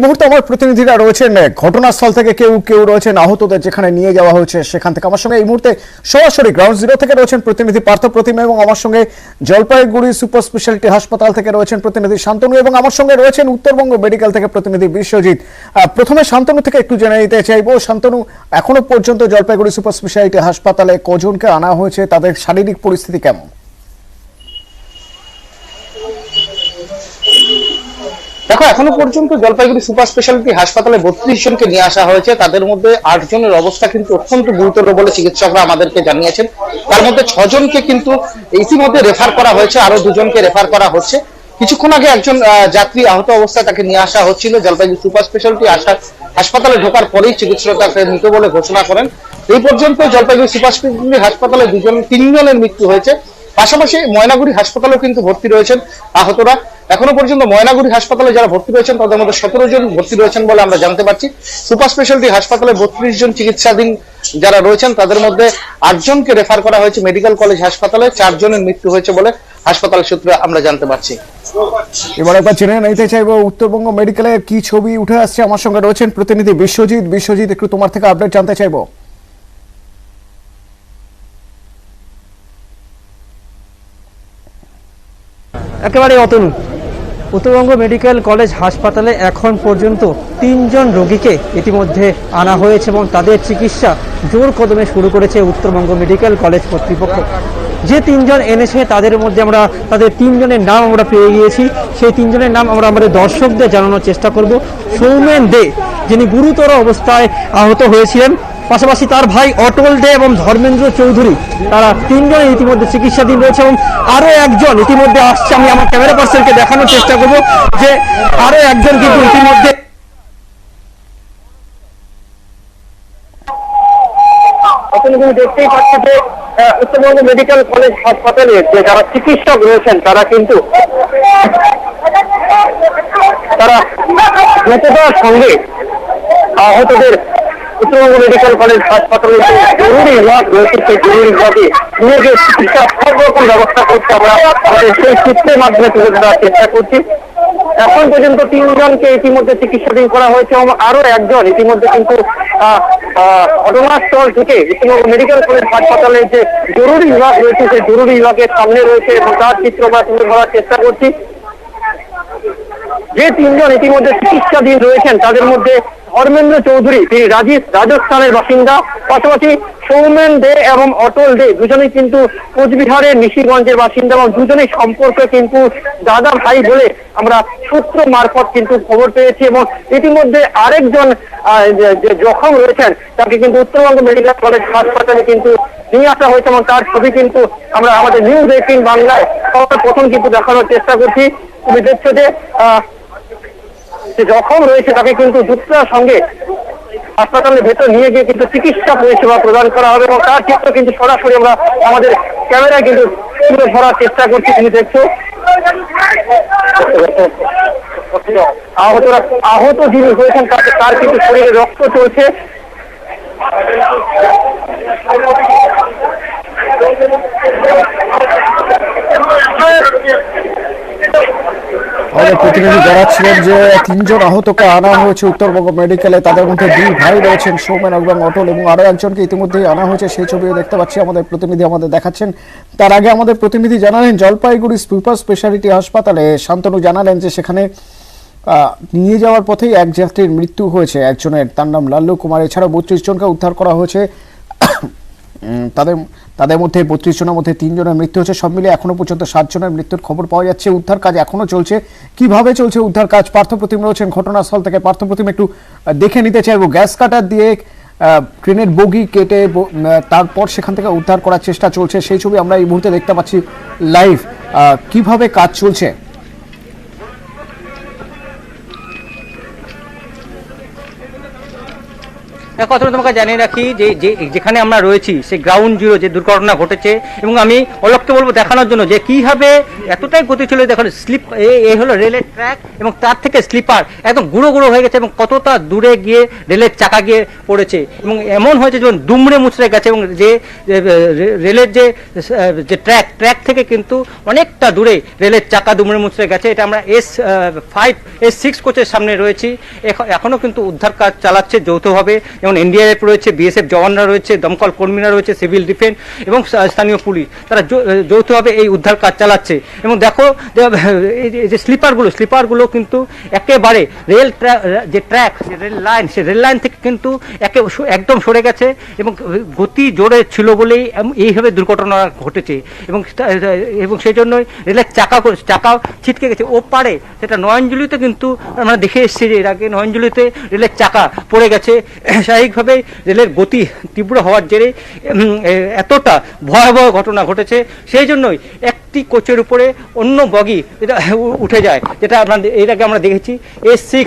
মুহূর্তে আমার প্রতিনিধিরা রয়েছেন ঘটনাস্থল থেকে, কেউ কেউ রয়েছেন আহতদের যেখানে নিয়ে যাওয়া হয়েছে সেখান থেকে। আমার সঙ্গে এই মুহূর্তে সরাসরি গ্রাউন্ড জিরো থেকে রয়েছেন প্রতিনিধি পার্থ প্রতিমা, এবং আমার সঙ্গে জলপাইগুড়ি সুপার স্পেশালিটি হাসপাতাল থেকে রয়েছেন প্রতিনিধি শান্তনু, এবং আমার সঙ্গে রয়েছেন উত্তরবঙ্গ মেডিকেল থেকে প্রতিনিধি বিশ্বজিৎ। প্রথমে শান্তনু থেকে একটু জেনে নিতে চাইবো, শান্তনু, এখনো পর্যন্ত জলপাইগুড়ি সুপার স্পেশালিটি হাসপাতালে কজনকে আনা হয়েছে, তাদের শারীরিক পরিস্থিতি কেমন? দেখো, এখনো পর্যন্ত জলপাইগুড়ি সুপার স্পেশালিটি হাসপাতালে 32 জনকে নিয়ে আসা হয়েছে। তাদের মধ্যে 8 জনের অবস্থা কিন্তু অত্যন্ত গুরুতর বলে চিকিৎসকরা আমাদেরকে জানিয়েছেন। তার মধ্যে 6 জনকে কিন্তু ইতিমধ্যে রেফার করা হয়েছে, আরো 2 জনকে রেফার করা হচ্ছে। কিছুক্ষণ আগে একজন যাত্রী আহত অবস্থায় তাকে নিয়ে আসা হচ্ছিল। জলপাইগুড়ি সুপার স্পেশালিটি হাসপাতালে ঢোকার পরেই চিকিৎসকরা তাকে মৃত বলে ঘোষণা করেন। এই পর্যন্ত জলপাইগুড়ি সুপার স্পেশালিটি হাসপাতালে 3 জনের মৃত্যু হয়েছে। পাশাপাশি ময়নাগুড়ি হাসপাতালেও কিন্তু ভর্তি রয়েছেন আহতরা। এখনো পর্যন্ত ময়নাগুড়ি হাসপাতালে যারা ভর্তি রয়েছেন তাদের মধ্যে 17 জন ভর্তি রয়েছেন বলে আমরা জানতে পারছি। সুপার স্পেশালিটি হাসপাতালে 32 জন চিকিৎসাধীন যারা রয়েছেন তাদের মধ্যে 8 জনকে রেফার করা হয়েছে মেডিকেল কলেজ হাসপাতালে। 4 জনের মৃত্যু হয়েছে বলে হাসপাতাল সূত্রে আমরা জানতে পারছি। এবার একবার জেনে নিতে চাইবো উত্তরবঙ্গ মেডিকেলের কি ছবি উঠে আসছে। আমার সঙ্গে রয়েছেন প্রতিনিধি বিশ্বজিৎ। বিশ্বজিৎ, একটু তোমার থেকে আপডেট জানতে চাইবো। একেবারে অতনু, উত্তরবঙ্গ মেডিকেল কলেজ হাসপাতালে এখন পর্যন্ত 3 জন রোগীকে ইতিমধ্যে আনা হয়েছে এবং তাদের চিকিৎসা জোর কদমে শুরু করেছে উত্তরবঙ্গ মেডিকেল কলেজ কর্তৃপক্ষ। যে 3 জন এনেছে তাদের মধ্যে তাদের 3 জনের নাম আমরা পেয়ে গিয়েছি। সেই 3 জনের নাম আমরা আমাদের দর্শকদের জানানোর চেষ্টা করব। সৌমেন দে, যিনি গুরুতর অবস্থায় আহত হয়েছিলেন, পাশাপাশি তার ভাই অটল দে এবং ধর্মেন্দ্র চৌধুরী, তারা 3 জন ইতিমধ্যে চিকিৎসাধীন রয়েছে। এবং আরো একজন ইতিমধ্যে আসছে, আমি আমার ক্যামেরা পার্সনকে দেখানোর চেষ্টা করব যে আরো একজন কিন্তু ইতিমধ্যে দেখতেই পাচ্ছি যে উত্তরবঙ্গ মেডিকেল কলেজ হাসপাতালে যে যারা চিকিৎসক রয়েছেন তারা কিন্তু দ্রুততার সঙ্গে আহতদের উত্তরবঙ্গ মেডিকেল কলেজ হাসপাতালে জরুরি বিভাগ রয়েছে, সেই জরুরি বিভাগে নিয়ে গিয়ে চিকিৎসা সর্বরকম ব্যবস্থা করতে আমরা আমাদের সেই সূত্রের মাধ্যমে তুলে ধরার চেষ্টা করছি। এখন পর্যন্ত 3 জনকে ইতিমধ্যে চিকিৎসাধীন করা হয়েছে এবং আরো একজন ইতিমধ্যে কিন্তু ঘটনাস্থল থেকে উত্তরবঙ্গ মেডিকেল কলেজ হাসপাতালের যে জরুরি বিভাগ রয়েছে সেই জরুরি বিভাগের সামনে রয়েছে এবং তার চিত্র আমরা তুলে ধরার চেষ্টা করছি। যে 3 জন ইতিমধ্যে চিকিৎসাধীন রয়েছেন তাদের মধ্যে ধর্মেন্দ্র চৌধুরী, তিনি রাজস্থানের বাসিন্দা, পাশাপাশি সৌমেন দে এবং অটল দে দুজনেই কিন্তু কোচবিহারের নিশিগঞ্জের বাসিন্দা এবং দুজনেই সম্পর্কে কিন্তু দাদা ভাই বলে আমরা সূত্র মারফত কিন্তু খবর পেয়েছি। এবং ইতিমধ্যে আরেকজন যে জখম রয়েছেন তাকে কিন্তু উত্তরবঙ্গ মেডিকেল কলেজ হাসপাতালে কিন্তু নিয়ে আসা হয়েছে এবং তার ছবি কিন্তু আমরা আমাদের নিউজ 18 বাংলায় প্রথম কিন্তু দেখানোর চেষ্টা করছি। তুমি দেখছো যে জখম রয়েছে তাকে কিন্তু দ্রুততার সঙ্গে হাসপাতালের ভেতর নিয়ে গিয়ে কিন্তু চিকিৎসা পরিষেবা প্রদান করা হবে এবং তার চিত্র কিন্তু সরাসরি আমরা আমাদের ক্যামেরায় কিন্তু তুলে ধরার চেষ্টা করছি। তুমি দেখছো আহত যিনি হয়েছেন তার কিন্তু শরীরে রক্ত চলছে। আমাদের প্রতিনিধি জানাচ্ছিলেন যে 3 জন আহতকে আনা হয়েছে উত্তরবঙ্গ মেডিকেলে। তাদের মধ্যে 2 ভাই রয়েছেন, সৌমেন এবং অটল, এবং আরো একজনকে ইতিমধ্যেই আনা হয়েছে। সেই ছবিও দেখতে পাচ্ছি, আমাদের প্রতিনিধি আমাদের দেখাচ্ছেন। তার আগে আমাদের প্রতিনিধি জানালেন জলপাইগুড়ি সুপার স্পেশালিটি হাসপাতালে শান্তনু জানালেন যে সেখানে নিয়ে যাওয়ার পথেই এক যাত্রীর মৃত্যু হয়েছে একজনের, তার নাম লাল্লু কুমার। এছাড়াও 32 জনকে উদ্ধার করা হয়েছে। তাদের মধ্যে 32 জনের মধ্যে 3 জনের মৃত্যু হয়েছে। সব মিলে এখনো পর্যন্ত 7 জনের মৃত্যুর খবর পাওয়া যাচ্ছে। উদ্ধার কাজ এখনো চলছে। কিভাবে চলছে উদ্ধার কাজ? পার্থ প্রতিম রয়েছেন ঘটনাস্থল থেকে। পার্থ প্রতিম, একটু দেখে নিতে চাইবো, গ্যাস কাটার দিয়ে ট্রেনের বগি কেটে তারপর সেখান থেকে উদ্ধার করার চেষ্টা চলছে, সেই ছবি আমরা এই মুহূর্তে দেখতে পাচ্ছি লাইভ। কিভাবে কাজ চলছে? এক কথা তোমাকে জানিয়ে রাখি যে যেখানে আমরা রয়েছি সেই গ্রাউন্ড জিরো যে দুর্ঘটনা ঘটেছে, এবং আমি অলোককে বলবো দেখানোর জন্য যে কীভাবে এতটাই গতি ছিল, দেখুন স্লিপ এই হলো রেলের ট্র্যাক এবং তার থেকে স্লিপার একদম গুঁড়ো গুঁড়ো হয়ে গেছে এবং কতটা দূরে গিয়ে রেলের চাকা গিয়ে পড়েছে এবং এমন হয়েছে যেমন দুমড়ে মুচড়ে গেছে, এবং যে রেলের যে ট্র্যাক থেকে কিন্তু অনেকটা দূরে রেলের চাকা দুমড়ে মুচড়ে গেছে। এটা আমরা S6 কোচের সামনে রয়েছি, এখনও কিন্তু উদ্ধার কাজ চালাচ্ছে যৌথভাবে, যেমন NDRF রয়েছে, BSF জওয়ানরা রয়েছে, দমকল কর্মীরা রয়েছে, সিভিল ডিফেন্স এবং স্থানীয় পুলিশ, তারা যৌথভাবে এই উদ্ধার কাজ চালাচ্ছে। এবং দেখো এই যে স্লিপারগুলো কিন্তু একেবারে যে রেল লাইন, সে রেল লাইন থেকে কিন্তু একদম সরে গেছে এবং গতি জোরে ছিল বলেই এইভাবে দুর্ঘটনা ঘটেছে। এবং সেই জন্যই রেলের চাকাও ছিটকে গেছে ও পারে, সেটা নয়নজুলিতে কিন্তু আমরা দেখে এসেছি যে এর আগে নয়নজুলিতে রেলের চাকা পড়ে গেছে। স্বাভাবিকভাবে রেলের গতি তীব্র হওয়ার জেরে এতটা ভয়াবহ ঘটনা ঘটেছে, সেই জন্যই একটি কোচের উপরে অন্য বগি যেটা উঠে যায়, যেটা এর আগে আমরা দেখেছি S6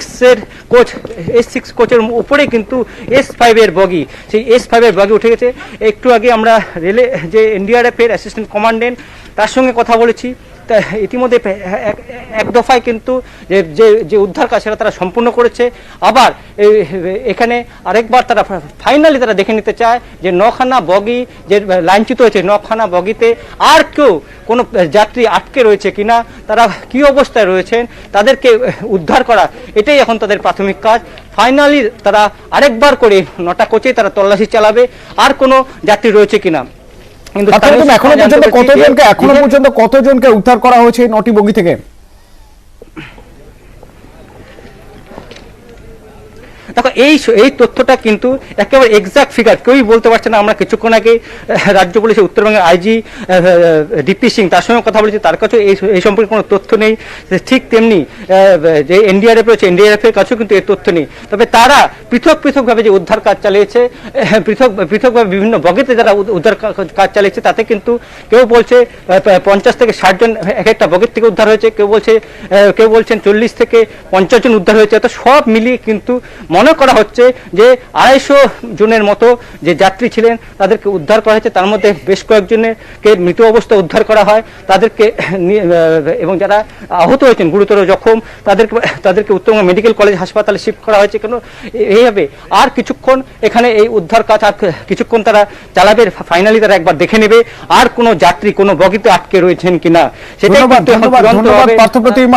কোচের উপরে কিন্তু S5 এর বগি, সেই S5 এর বগি উঠে গেছে। একটু আগে আমরা রেলে যে NDRF এর অ্যাসিস্ট্যান্ট কমান্ডেন্ট তার সঙ্গে কথা বলেছি, ইতিমধ্যে এক দফায় কিন্তু যে উদ্ধার কাজ সেটা তারা সম্পূর্ণ করেছে। আবার এখানে আরেকবার তারা ফাইনালি তারা দেখে নিতে চায় যে 9খানা বগি যে লাইনচ্যুত হয়েছে, 9খানা বগিতে আর কেউ কোনো যাত্রী আটকে রয়েছে কিনা, তারা কী অবস্থায় রয়েছেন, তাদেরকে উদ্ধার করা, এটাই এখন তাদের প্রাথমিক কাজ। ফাইনালি তারা আরেকবার করে 9টা কোচে তারা তল্লাশি চালাবে আর কোনো যাত্রী রয়েছে কিনা। কিন্তু এখনো পর্যন্ত কতজনকে উদ্ধার করা হয়েছে 9টি বগি থেকে? দেখো এই তথ্যটা কিন্তু একেবারে এক্সাক্ট ফিগার কেউই বলতে পারছে না। আমরা কিছুক্ষণ আগে রাজ্য পুলিশের উত্তরবঙ্গের IG DP সিং তার সঙ্গে কথা বলেছি, তার কাছেও এই সম্পর্কে কোনো তথ্য নেই। ঠিক তেমনি যে NDRF রয়েছে, NDRF এর কাছেও কিন্তু এই তথ্য নেই। তবে তারা পৃথকভাবে যে উদ্ধার কাজ চালিয়েছে, পৃথকভাবে বিভিন্ন বগিতে যারা উদ্ধার কাজ চালিয়েছে, তাতে কিন্তু কেউ বলছে 50 থেকে 60 জন এক একটা বগির থেকে উদ্ধার হয়েছে, কেউ বলছেন 40 থেকে 50 জন উদ্ধার হয়েছে। তো সব মিলিয়ে কিন্তু মনে করা হচ্ছে যে 250 জনের মতো যে যাত্রী ছিলেন তাদেরকে উদ্ধার করা হয়েছে। তার মধ্যে বেশ কয়েকজনকে মৃত অবস্থা উদ্ধার করা হয়, তাদেরকে এবং যারা আহত হয়েছেন গুরুতর জখম তাদেরকে উত্তরবঙ্গ মেডিকেল কলেজ হাসপাতালে শিফট করা হয়েছে। কেন এইভাবে আর কিছুক্ষণ এখানে এই উদ্ধার কাজ আর কিছুক্ষণ তারা চালাবে, ফাইনালি তারা একবার দেখে নেবে আর কোনো যাত্রী কোনো বগিতে আটকে রয়েছেন কিনা। সেটাই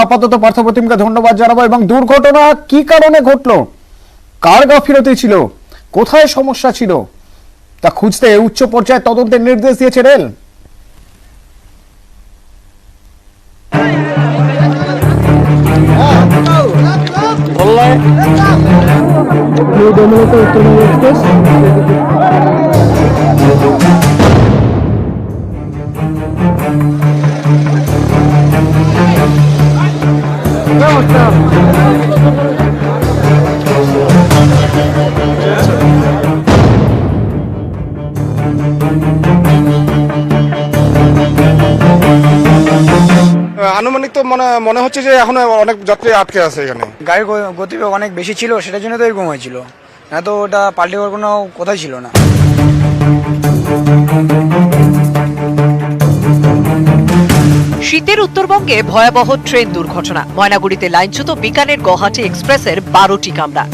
আপাতত পার্থপ্রতিমকে ধন্যবাদ জানাবো। এবং দুর্ঘটনা কি কারণে ঘটলো, কার গাফিলতি ছিল, কোথায় সমস্যা ছিল, তা খুঁজতে উচ্চ পর্যায়ে তদন্তের নির্দেশ দিয়েছে রেল। আনুমানিক তো মনে হচ্ছে যে এখন অনেক যাত্রী আটকে আছে এখানে। গাড়ির গতিবেগ অনেক বেশি ছিল, সেটার জন্য তো এরকম হয়েছিল, না তো ওটা পাল্টে দেওয়ার কোনো কথাই ছিল না। শীতের উত্তরবঙ্গে ভয়াবহ ট্রেন দুর্ঘটনা, ময়নাগুড়িতে লাইনচ্যুত বিকানের গৌহাটি এক্সপ্রেসের 12টি কামরা।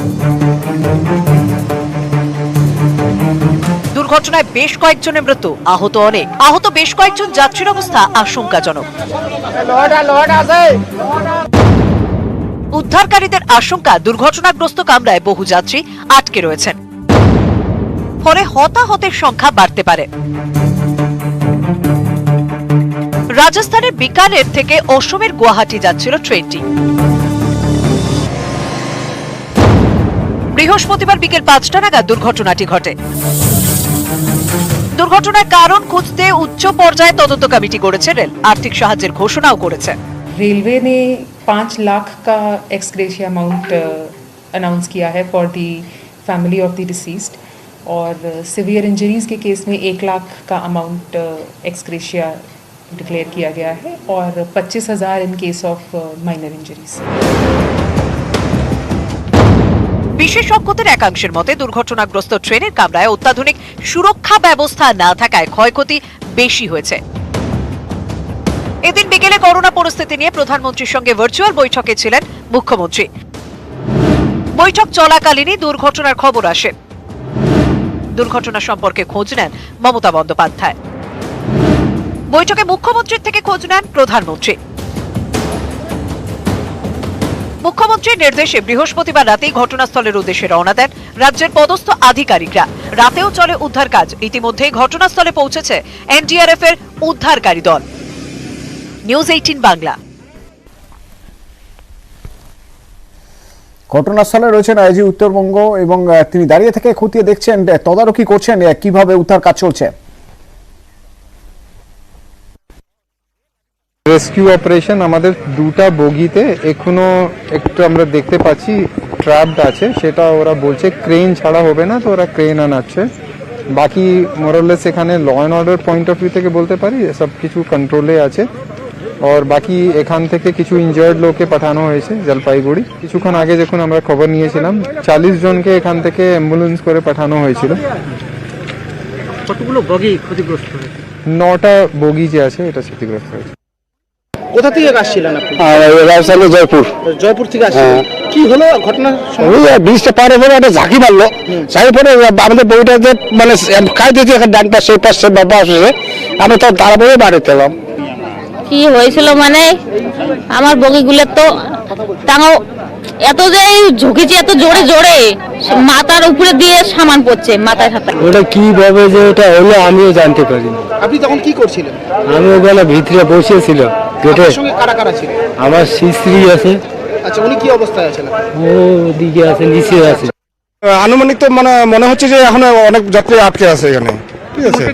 দুর্ঘটনায় বেশ কয়েকজনের মৃত্যু, আহত বেশ কয়েকজন যাত্রীর অবস্থা আশঙ্কাজনক। উদ্ধারকারীদের আশঙ্কা দুর্ঘটনাগ্রস্ত কামরায় বহু যাত্রী আটকে রয়েছেন, ফলে হতাহতের সংখ্যা বাড়তে পারে। রাজস্থানের বিকানের থেকে অসমের গুয়াহাটি যাচ্ছিল ট্রেনটি। বৃহস্পতিবার বিকেল 5টা নাগাদ দুর্ঘটনাটি ঘটে। দুর্ঘটনার কারণ খুঁজতে উচ্চ পর্যায়ে তদন্ত কমিটি গড়েছে রেল, আর্থিক সাহায্যের ঘোষণাও করেছে। रेलवे ने 5 लाख का एक्स ग्रेशिया अमाउंट अनाउंस किया है for the family of the deceased, और सिवियर इंजरीज के केस में 1 लाख का अमाउंट एक्स ग्रेशिया डिक्लेयर किया गया है, और 25,000 in case of minor injuries. বিশেষজ্ঞদের একাংশের মতে দুর্ঘটনাগ্রস্ত ট্রেনের কামরায় অত্যাধুনিক সুরক্ষা ব্যবস্থা না থাকায় ক্ষয়ক্ষতি বেশি হয়েছে। এদিন বিকেলে করোনা পরিস্থিতি নিয়ে প্রধানমন্ত্রীর সঙ্গে ভার্চুয়াল বৈঠকে ছিলেন মুখ্যমন্ত্রী। বৈঠক চলাকালীনই দুর্ঘটনার খবর আসে। দুর্ঘটনা সম্পর্কে খোঁজ নেন মমতা বন্দ্যোপাধ্যায়। বৈঠকে মুখ্যমন্ত্রীর থেকে খোঁজ নেন প্রধানমন্ত্রী। মুখ্যমন্ত্রীর নির্দেশে বৃহস্পতিবার রাতেই ঘটনাস্থলের উদ্দেশ্যে রওনা দেন রাজ্যের পদস্থ আধিকারিকরা। রাতেও চলে উদ্ধার কাজ। ইতিমধ্যেই ঘটনাস্থলে পৌঁছেছে এনডিআরএফ এর উদ্ধারকারী দল। নিউজ 18 বাংলা। ঘটনাস্থলে রয়েছেন আইজি উত্তরবঙ্গ এবং তিনি দাঁড়িয়ে থেকে খতিয়ে দেখছেন, তদারকি করছেন কিভাবে উদ্ধার কাজ চলছে। রেস্কিউ অপারেশন আমাদের দুটা বগিতে এখনো একটু আমরা দেখতে পাচ্ছি ট্র্যাপড আছে, সেটা ওরা বলছে ক্রেন ছাড়া হবে না, তো ওরা ক্রেন আনাচ্ছে। বাকি মোরালেস এখানে law and order point of view থেকে বলতে পারি সব কিছু কন্ট্রোলে আছে। আর বাকি এখান থেকে কিছু ইনজার্ড লোককে পাঠানো হয়েছে জলপাইগুড়ি। কিছুক্ষণ আগে যখন আমরা খবর নিয়েছিলাম 40 জনকে এখান থেকে অ্যাম্বুলেন্স করে পাঠানো হয়েছিল। কতগুলো বগি ক্ষতিগ্রস্ত হয়েছে? 9টা বগি যে আছে এটা ক্ষতিগ্রস্ত হয়েছে। কোথা থেকে আসছিলেন আপনি? রাজশাহী জয়পুর। জয়পুর থেকে আসছিলেন, কি হলো ঘটনা? ব্রিজটা পার হয়ে একটা ঝাঁকি মারলো, ঝাঁকি পরে আমাদের বইটা যে মানে খাই দিয়েছে ডান পাশ সেই পাশে বাবা আসছে, আমরা তো তারপরে বাড়িতে এলাম। কি হয়েছিল মানে আমার বগিগুলো তো টাঙাও এত যে ঝুঁকেছে, এত জোরে জোরে মাথার উপরে দিয়ে সামান পড়ছে, মাথায় হাতে। ওটা কিভাবে যে এটা হলো আমিও জানতে পারি। আপনি তখন কি করছিলেন? আমি ওখানে ভিতরে বসেছিল গেটে। আপনার সঙ্গে কারা কারা ছিল? আমার স্ত্রী আছে। আচ্ছা, উনি কি অবস্থায় আছেন? ও দিকে আছে, নিচে আছে। আনুমানিক তো মনে হচ্ছে যে এখন অনেক যাত্রী আটকে আছে এখানে, ঠিক আছে।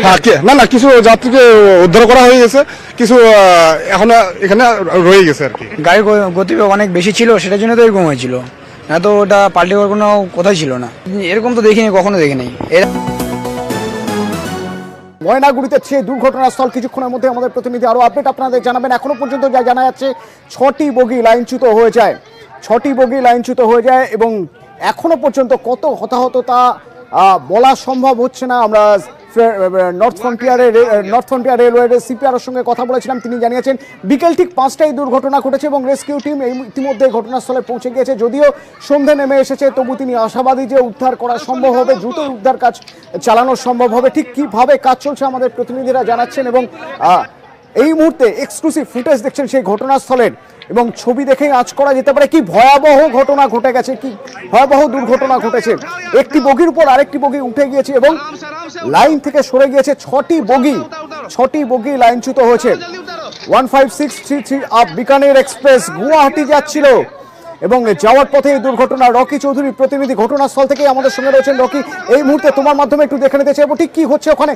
হ্যাঁ, না কিছু যাত্রীকে উদ্ধার করা হয়ে গেছে, কিছু এখন এখানে রয়ে গেছে আর কি। গাড়ির গতি অনেক বেশি ছিল, সেটার জন্য তো এরকম হয়েছিল। না তো ওটা পাল্টে দেওয়ার কোনো কথাই ছিল না। এরকম তো দেখিনি, কখনো দেখিনি। ময়নাগুড়িতে সেই দুর্ঘটনাস্থল কিছুক্ষণের মধ্যে আমাদের প্রতিনিধি আরো আপডেট আপনাদের জানাবেন। এখনো পর্যন্ত যা জানা যাচ্ছে 6টি বগি লাইনচ্যুত হয়ে যায়, 6টি বগি লাইনচ্যুত হয়ে যায় এবং এখনো পর্যন্ত কত হতাহত তা বলা সম্ভব হচ্ছে না। আমরা নর্থ ফ্রন্টিয়ার রেলওয়ের সিপিআর সঙ্গে কথা বলেছিলাম, তিনি জানিয়েছেন বিকেল ঠিক 5টায় দুর্ঘটনা ঘটেছে এবং রেস্কিউ টিম ইতিমধ্যে ঘটনাস্থলে পৌঁছে গিয়েছে। যদিও সন্ধে নেমে এসেছে, তবু তিনি আশাবাদী যে উদ্ধার করা সম্ভব হবে, দ্রুত উদ্ধার কাজ চালানো সম্ভব হবে। ঠিক কিভাবে কাজ চলছে আমাদের প্রতিনিধিরা জানাচ্ছেন এবং এই মুহূর্তে এক্সক্লুসিভ ফুটেজ দেখছেন সেই ঘটনাস্থলের এবং ছবি দেখেই আঁচ করা যেতে পারে কি ভয়াবহ ঘটনা ঘটে গেছে, কি ভয়াবহ দুর্ঘটনা ঘটেছে। একটি বগির উপর আরেকটি বগি উঠে গিয়েছে এবং লাইন থেকে সরে গিয়েছে 6টি বগি লাইনচ্যুত হয়েছে। 15633 আপ বিকানের এক্সপ্রেস গুয়াহাটি যাচ্ছিল এবং যাওয়ার পথে এই দুর্ঘটনা। রকি চৌধুরী প্রতিনিধি ঘটনাস্থল থেকে আমাদের সঙ্গে রয়েছেন। রকি, এই মুহূর্তে তোমার মাধ্যমে একটু দেখে নিতে চাইবো ঠিক কি হচ্ছে ওখানে,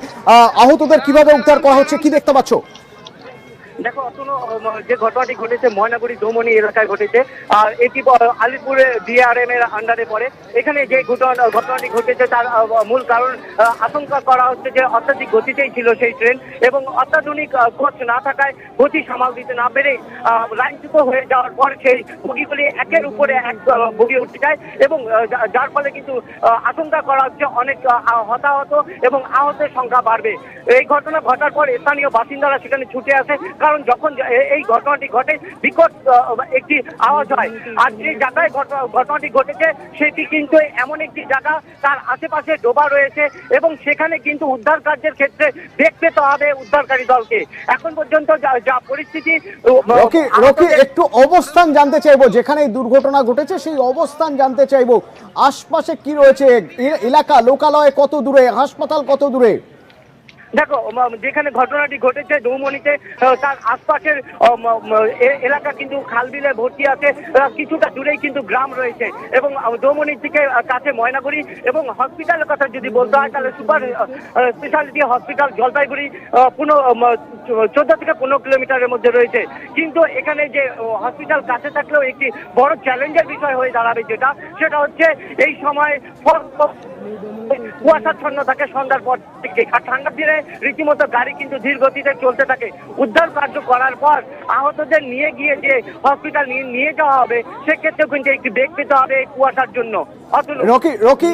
আহতদের কিভাবে উদ্ধার করা হচ্ছে, কি দেখতে পাচ্ছ? দেখো যে ঘটনাটি ঘটেছে ময়নাগুড়ি দৌমনি এলাকায় ঘটেছে, আর এটি আলিপুরে ডিআরএম এর আন্ডারে পড়ে। এখানে যে ঘটনাটি ঘটেছে তার মূল কারণ আশঙ্কা করা হচ্ছে যে অত্যাধিক গতিতেই ছিল সেই ট্রেন এবং অত্যাধুনিক কোচ না থাকায় গতি সামাল দিতে না পেরে লাইনচ্যুত হয়ে যাওয়ার পর সেই বগিগুলি একের উপরে এক বগি উঠে যায় এবং যার ফলে কিন্তু আশঙ্কা করা হচ্ছে অনেক হতাহত এবং আহতের সংখ্যা বাড়বে। এই ঘটনা ঘটার পর স্থানীয় বাসিন্দারা সেখানে ছুটে আসে, কারণ যখন এই ঘটনাটি ঘটে বিকট একটি আওয়াজ হয়। আর যে জায়গায় ঘটনাটি ঘটেছে সেটি কিন্তু এমন একটি জায়গা, তার আশেপাশে ডোবা রয়েছে এবং সেখানে কিন্তু উদ্ধার কার্যের ক্ষেত্রে দেখতে তো হবে উদ্ধারকারী দলকে। এখন পর্যন্ত যা পরিস্থিতি। রকি, একটু অবস্থান জানতে চাইবো, যেখানে এই দুর্ঘটনা ঘটেছে সেই অবস্থান জানতে চাইবো। আশপাশে কি রয়েছে, এলাকা লোকালয় কত দূরে, হাসপাতাল কত দূরে? দেখো, যেখানে ঘটনাটি ঘটেছে দৌমনিতে তার আশপাশের এলাকা কিন্তু খালবিলে ভর্তি আছে, কিছুটা দূরেই কিন্তু গ্রাম রয়েছে এবং দৌমনির দিকে কাছে ময়নাগুড়ি এবং হসপিটালের কথা যদি বলতে হয় তাহলে সুপার স্পেশালিটি হসপিটাল জলপাইগুড়ি 14 থেকে 15 কিলোমিটারের মধ্যে রয়েছে। কিন্তু এখানে যে হসপিটাল কাছে থাকলেও একটি বড় চ্যালেঞ্জের বিষয় হয়ে দাঁড়াবে, সেটা হচ্ছে এই সময় কুয়াশাচ্ছন্ন থাকে সন্ধ্যার পর থেকে। আর ঠান্ডার দিনে রীতিমতো গাড়ি কিন্তু ধীর গতিতে চলতে থাকে। উদ্ধার কার্য করার পর আহতদের নিয়ে গিয়ে যে হসপিটাল নিয়ে যাওয়া হবে সেক্ষেত্রেও কিন্তু একটি বেগ পেতে হবে এই কুয়াশার জন্য। রকি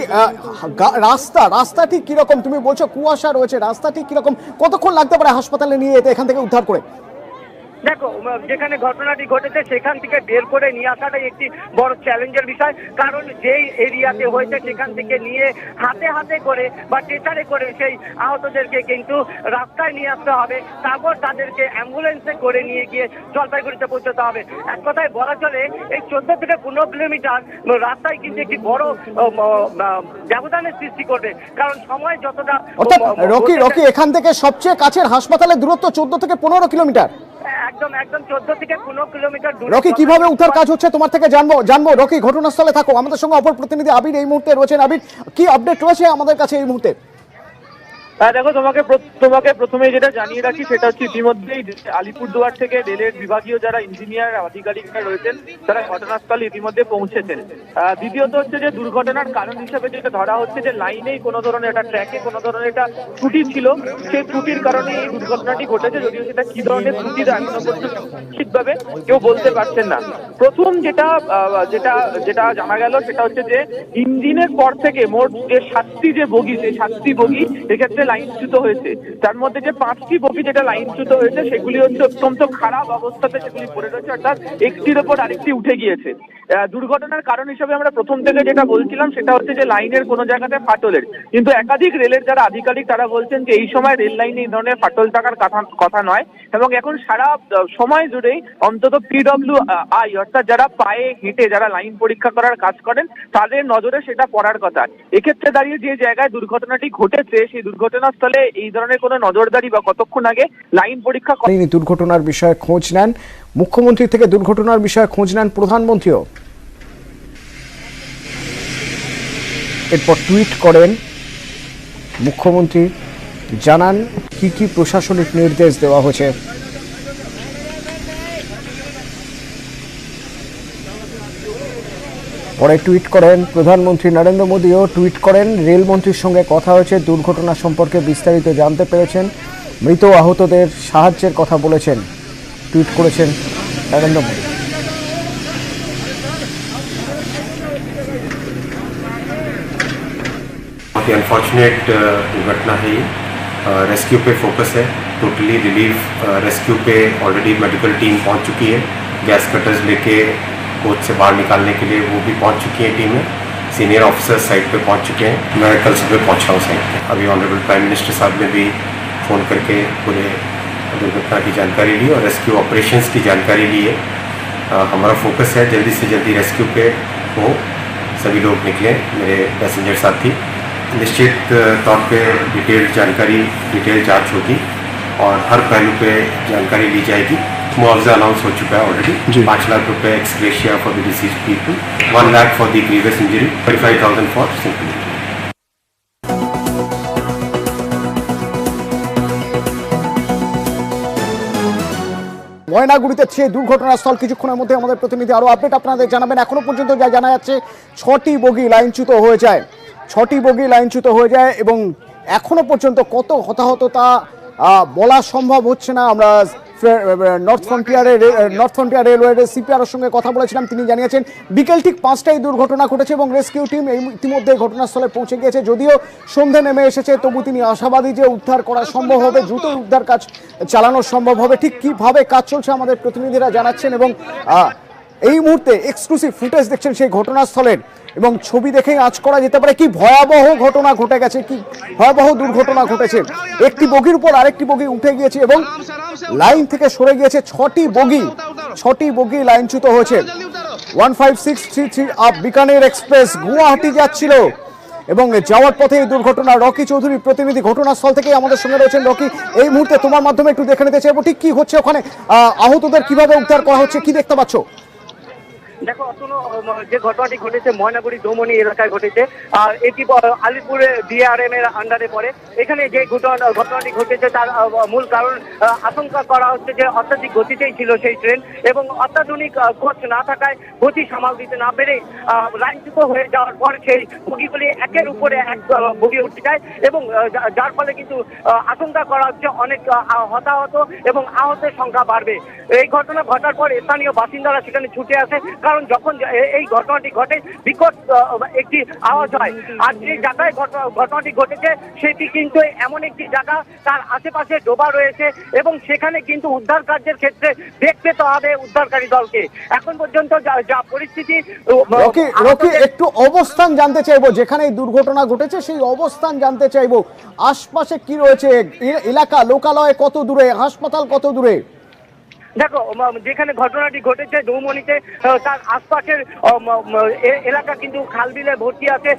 রাস্তা ঠিক কিরকম? তুমি বলছো কুয়াশা রয়েছে, রাস্তা ঠিক কিরকম? কতক্ষণ লাগতে পারে হাসপাতালে নিয়ে যেতে এখান থেকে উদ্ধার করে? দেখো, যেখানে ঘটনাটি ঘটেছে সেখান থেকে বের করে নিয়ে আসাটাই একটি বড় চ্যালেঞ্জের বিষয়। কারণ যেই এরিয়াতে হয়েছে সেখান থেকে নিয়ে হাতে হাতে করে বা ট্রেচারে করে সেই আহতদেরকে কিন্তু রাস্তায় নিয়ে আসতে হবে, তারপর তাদেরকে অ্যাম্বুলেন্সে করে নিয়ে গিয়ে জলপাইগুড়িতে পৌঁছতে হবে। এক কথায় বলা চলে এই 14 থেকে 15 কিলোমিটার রাস্তায় কিন্তু একটি বড় ব্যবধানের সৃষ্টি করবে। কারণ সময় যতটা রকি এখান থেকে সবচেয়ে কাছের হাসপাতালের দূরত্ব 14 থেকে 15 কিলোমিটার। একদম 14 থেকে 15 কিলোমিটার দূরে। রকি, কিভাবে উদ্ধার কাজ হচ্ছে তোমার থেকে জানবো। রকি, ঘটনাস্থলে থাকো, আমাদের সঙ্গে অপর প্রতিনিধি আবির এই মুহূর্তে রয়েছেন। আবির, কি আপডেট রয়েছে আমাদের কাছে এই মুহূর্তে? দেখো, তোমাকে প্রথমে যেটা জানিয়ে রাখি সেটা হচ্ছে ইতিমধ্যেই আলিপুরদুয়ার থেকে রেলের বিভাগীয় যারা ইঞ্জিনিয়ার আধিকারিকরা রয়েছেন তারা ঘটনাস্থলে ইতিমধ্যে পৌঁছেছেন। দ্বিতীয়ত হচ্ছে যে দুর্ঘটনার কারণ হিসেবে যেটা ধরা হচ্ছে যে লাইনেই কোনো ধরনের একটা ট্র্যাকে কোনো ধরনের একটা ত্রুটি ছিল, সেই ত্রুটির কারণে এই দুর্ঘটনাটি ঘটেছে। যদিও সেটা কি ধরনের ত্রুটি এখনো পর্যন্ত নিশ্চিতভাবে কেউ বলতে পারছেন না। প্রথম যেটা জানা গেল সেটা হচ্ছে যে ইঞ্জিনের পর থেকে মোট যে 7টি যে বগি, সেই 7টি বগি এক্ষেত্রে লাইনচ্যুত হয়েছে। তার মধ্যে যে 5টি বগি যেটা লাইনচ্যুত হয়েছে সেগুলি হচ্ছে অত্যন্ত খারাপ অবস্থাতে সেগুলি পড়ে রয়েছে, অর্থাৎ একটির ওপর আরেকটি উঠে গিয়েছে। দুর্ঘটনার কারণ হিসেবে আমরা প্রথম থেকে যেটা বলছিলাম সেটা হচ্ছে যে লাইনের কোনো জায়গাতে ফাটলের, কিন্তু একাধিক রেলের যারা আধিকারিক তারা বলছেন যে এই সময় রেল লাইনে এই ধরনের ফাটল থাকার কথা নয়, এবং এখন সারা সময় জুড়েই অন্তত PWI অর্থাৎ যারা পায়ে হেঁটে যারা লাইন পরীক্ষা করার কাজ করেন তাদের নজরে সেটা পড়ার কথা। এক্ষেত্রে দাঁড়িয়ে যে জায়গায় দুর্ঘটনাটি ঘটেছে সেই ঘটনাস্থলে এই ধরনের কোনো নজরদারি বা কতক্ষণ আগে লাইন পরীক্ষা দুর্ঘটনার বিষয়ে খোঁজ নেন মুখ্যমন্ত্রী থেকে, দুর্ঘটনার বিষয়ে খোঁজ নেন প্রধানমন্ত্রীও। এরপর টুইট করেন মুখ্যমন্ত্রী, জানান কি কি প্রশাসনিক নির্দেশ দেওয়া হয়েছে। পরে টুইট করেন প্রধানমন্ত্রী নরেন্দ্র মোদীও টুইট করেন, রেলমন্ত্রীর সঙ্গে কথা হয়েছে, দুর্ঘটনা সম্পর্কে বিস্তারিত জানতে পেরেছেন, মৃত আহতদের সাহায্যের কথা বলেছেন, টুইট করেছেন নরেন্দ্র মোদী। बहुत ही अनफॉर्चुनेट दुर्घटना है ये। रेस्क्यू पे फोकस है, टोटली रिलीफ रेस्क्यू पे ऑलरेडी मेडिकल टीम पहुंच चुकी है, गैस कटर्स लेके कोच से बाहर निकालने के लिए वो भी पहुंच चुकी है टीमें, सीनियर ऑफिसर्स साइट पे पहुंच चुके हैं। मैं कल सुबह पहुंच रहा हूँ साइट पे। अभी ऑनरेबल प्राइम मिनिस्टर साहब ने भी फ़ोन करके पूरे दुर्घटना की जानकारी ली और रेस्क्यू ऑपरेशंस की जानकारी ली है। हमारा फोकस है जल्दी से जल्दी रेस्क्यू पे हो, सभी लोग निकलें, मेरे पैसेंजर साथी। निश्चित तौर पे डिटेल जांच होगी और हर पहलू पे जानकारी ली जाएगी। मुआवजा अनाउंस हो चुका है ऑलरेडी, 5 लाख रुपए ex gratia for the deceased people, 1 lakh for the grievous injury, 35,000 for simple injury. ময়নাগুড়িতে সেই দুর্ঘটনাস্থল, কিছুক্ষণের মধ্যে আমাদের প্রতিনিধি আরো আপডেট আপনাদের জানাবেন। এখনো পর্যন্ত যা জানা যাচ্ছে 6টি বগি লাইনচ্যুত হয়ে যায়, 6টি বগি লাইনচ্যুত হয়ে যায় এবং এখনো পর্যন্ত কত হতাহত তা বলা সম্ভব হচ্ছে না। আমরা নর্থ ফ্রন্টিয়ার রেলওয়ের সিপিআর সঙ্গে কথা বলেছিলাম, তিনি জানিয়েছেন বিকেল ঠিক 5টায় দুর্ঘটনা ঘটেছে এবং রেস্কিউ টিম ইতিমধ্যে ঘটনাস্থলে পৌঁছে গিয়েছে। যদিও সন্ধে নেমে এসেছে, তবু তিনি আশাবাদী যে উদ্ধার করা সম্ভব হবে, দ্রুতই উদ্ধার কাজ চালানো সম্ভব হবে। ঠিক কিভাবে কাজ চলছে আমাদের প্রতিনিধিরা জানাচ্ছেন এবং এই মুহূর্তে এক্সক্লুসিভ ফুটেজ দেখছেন সেই ঘটনাস্থলের, এবং ছবি দেখেই আঁচ করা যেতে পারে কি ভয়াবহ ঘটনা ঘটে গেছে, কি ভয়াবহ দুর্ঘটনা ঘটেছে। একটি বগির উপর আরেকটি বগি উঠে গিয়েছে এবং লাইন থেকে সরে গিয়েছে 6টি বগি লাইনচ্যুত হয়েছে। 15633 আপ বিকানের এক্সপ্রেস গুয়াহাটি যাচ্ছিল এবং যাওয়ার পথে এই দুর্ঘটনা। রকি চৌধুরী প্রতিনিধি ঘটনাস্থল থেকে আমাদের সঙ্গে রয়েছেন। রকি, এই মুহূর্তে তোমার মাধ্যমে একটু দেখে নিতে চাইবো ঠিক কি হচ্ছে ওখানে, আহতদের কিভাবে উদ্ধার করা হচ্ছে, কি দেখতে পাচ্ছ? দেখো অতনু, যে ঘটনাটি ঘটেছে ময়নাগুড়ি দৌমনি এলাকায় ঘটেছে, আর এটি আলিপুরে ডিআরএম এর আন্ডারে পড়ে। এখানে যে ঘটনাটি ঘটেছে তার মূল কারণ আশঙ্কা করা হচ্ছে যে অত্যাধিক গতিতেই ছিল সেই ট্রেন এবং অত্যাধুনিক কোচ না থাকায় গতি সামাল দিতে না পেরে লাইনচ্যুত হয়ে যাওয়ার পর সেই বগিগুলি একের উপরে এক বগি উঠে যায় এবং যার ফলে কিন্তু আশঙ্কা করা হচ্ছে অনেক হতাহত এবং আহতের সংখ্যা বাড়বে। এই ঘটনা ঘটার পর স্থানীয় বাসিন্দারা সেখানে ছুটে আসে, কারণ যখন এই ঘটনাটি ঘটে বিকট একটি আওয়াজ হয়। আর যে জায়গায় ঘটনাটি ঘটেছে সেটি কিন্তু এমন একটি জায়গা, তার আশেপাশে ডোবা রয়েছে এবং সেখানে কিন্তু উদ্ধার কার্যের ক্ষেত্রে বেগ পেতে হবে উদ্ধারকারী দলকে। এখন পর্যন্ত যা পরিস্থিতি। রকি, একটু অবস্থান জানতে চাইবো, যেখানে এই দুর্ঘটনা ঘটেছে সেই অবস্থান জানতে চাইবো। আশপাশে কি রয়েছে, এলাকা লোকালয় কত দূরে, হাসপাতাল কত দূরে? দেখো যেখানে ঘটনাটি ঘটেছে দৌমনিতে, তার আশপাশের এলাকা কিন্তু খালবিলে ভর্তি আছে,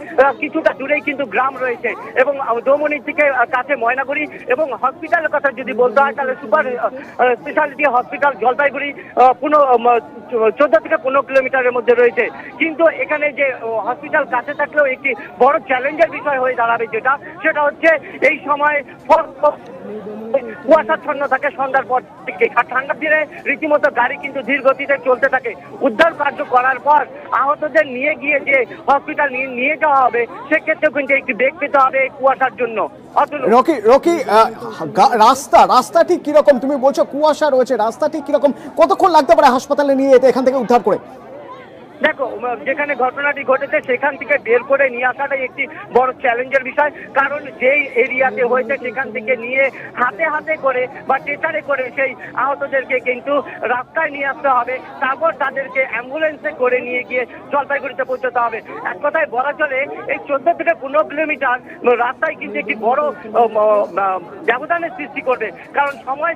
কিছুটা দূরেই কিন্তু গ্রাম রয়েছে এবং দৌমনির থেকে কাছে ময়নাগুড়ি এবং হসপিটালের কথা যদি বলতে হয় তাহলে সুপার স্পেশালিটি হসপিটাল জলপাইগুড়ি 14 থেকে 15 কিলোমিটারের মধ্যে রয়েছে। কিন্তু এখানে যে হসপিটাল কাছে থাকলেও একটি বড় চ্যালেঞ্জের বিষয় হয়ে দাঁড়াবে, সেটা হচ্ছে এই সময় কুয়াশাচ্ছন্ন থাকে সন্ধ্যার পর থেকে, আর ঠান্ডার দিনে রীতিমতো গাড়ি কিন্তু ধীর গতিতে চলতে থাকে। উদ্ধার কার্য করার পর আহতদের নিয়ে গিয়ে যে হসপিটাল নিয়ে যাওয়া হবে সেক্ষেত্রে কিন্তু একটি বেগ পেতে হবে এই কুয়াশার জন্য। রকি, রাস্তা ঠিক কিরকম? তুমি বলছো কুয়াশা রয়েছে, রাস্তা ঠিক কিরকম? কতক্ষণ লাগতে পারে হাসপাতালে নিয়ে যেতে এখান থেকে উদ্ধার করে? দেখো যেখানে ঘটনাটি ঘটেছে সেখান থেকে বের করে নিয়ে আসাটাই একটি বড় চ্যালেঞ্জের বিষয়, কারণ যেই এরিয়াতে হয়েছে সেখান থেকে নিয়ে হাতে হাতে করে বা ট্রেচারে করে সেই আহতদেরকে কিন্তু রাস্তায় নিয়ে আসতে হবে, তারপর তাদেরকে অ্যাম্বুলেন্সে করে নিয়ে গিয়ে জলপাইগুড়িতে পৌঁছতে হবে। এক কথায় বলা চলে এই 14 থেকে 15 কিলোমিটার রাস্তায় কিন্তু একটি বড় ব্যবধানের সৃষ্টি করবে, কারণ সময়